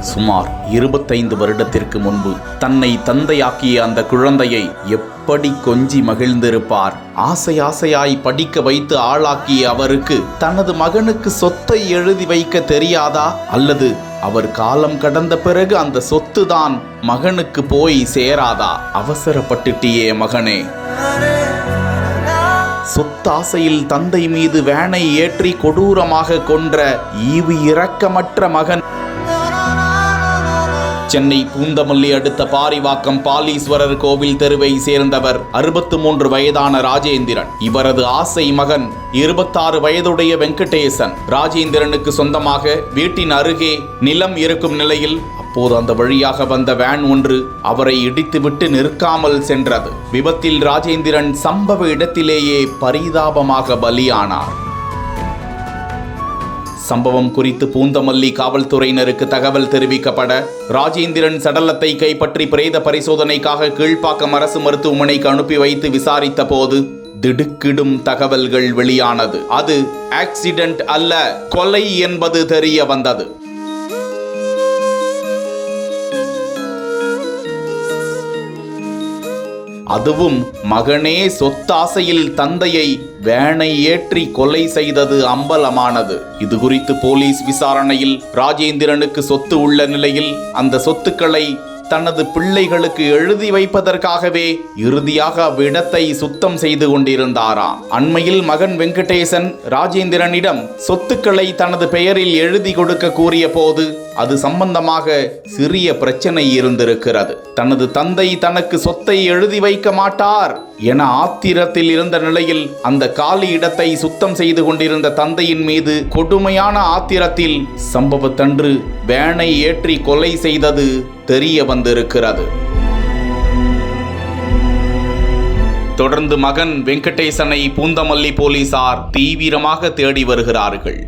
சுமார் 25 வருடத்திற்கு முன்பு தன்னை தந்தையாக்கிய அந்த குழந்தையை எப்படி கொஞ்சி மகிழ்ந்திருப்பார். ஆசை ஆசையாய் படிக்க வைத்து ஆளாக்கிய அவருக்கு தனது மகனுக்கு சொத்தை எழுதி வைக்க தெரியாதா? அல்லது அவர் காலம் கடந்த பிறகு அந்த சொத்து தான் மகனுக்கு போய் சேராதா? அவசரப்பட்டுட்டியே மகனே. சொத்தாசையில் தந்தை மீது வேனை ஏற்றி கொடூரமாக கொன்ற ஈவு இரக்கமற்ற மகன். சென்னை பூந்தமல்லி அடுத்த பாரிவாக்கம் பாலீஸ்வரர் கோவில் தெருவை சேர்ந்தவர் 63 வயதான ராஜேந்திரன். இவரது ஆசை மகன் 26 வயதுடைய வெங்கடேசன். ராஜேந்திரனுக்கு சொந்தமாக வீட்டின் அருகே நிலம் இருக்கும் நிலையில் அப்போது அந்த வழியாக வந்த வேன் ஒன்று அவரை இடித்துவிட்டு நிற்காமல் சென்றது. விபத்தில் ராஜேந்திரன் சம்பவ இடத்திலேயே பரிதாபமாக பலியானார். சம்பவம் குறித்து பூந்தமல்லி காவல்துறையினருக்கு தகவல் தெரிவிக்கப்பட ராஜேந்திரன் சடலத்தை கைப்பற்றி பிரேத பரிசோதனைக்காக கீழ்ப்பாக்கம் அரசு மருத்துவமனைக்கு அனுப்பி வைத்து விசாரித்த போது திடுக்கிடும் தகவல்கள் வெளியானது. அது ஆக்சிடென்ட் அல்ல, கொலை என்பது தெரிய வந்தது. அதுவும் மகனே சொத்தாசையில் தந்தையை வேனை ஏற்றி கொலை செய்தது அம்பலமானது. இது குறித்து போலீஸ் விசாரணையில் ராஜேந்திரனுக்கு சொத்து உள்ள நிலையில் அந்த சொத்துக்களை தனது பிள்ளைகளுக்கு எழுதி வைப்பதற்காகவே இறுதியாக அவ்விடத்தை சுத்தம் செய்து கொண்டிருந்தாராம். அண்மையில் மகன் வெங்கடேசன் ராஜேந்திரனிடம் சொத்துக்களை தனது பெயரில் எழுதி கொடுக்க கூறிய போது அது சம்பந்தமாக சிறிய பிரச்சனை இருந்திருக்கிறது. தனது தந்தை தனக்கு சொத்தை எழுதி வைக்க மாட்டார் என ஆத்திரத்தில் இருந்த நிலையில் அந்த காலி இடத்தை சுத்தம் செய்து கொண்டிருந்த தந்தையின் மீது கொடுமையான ஆத்திரத்தில் சம்பவத்தன்று வேனை ஏற்றி கொலை செய்தது தெரிய வந்திருக்கிறது. தொடர்ந்து மகன் வெங்கடேசனை பூந்தமல்லி போலீசார் தீவிரமாக தேடி வருகிறார்கள்.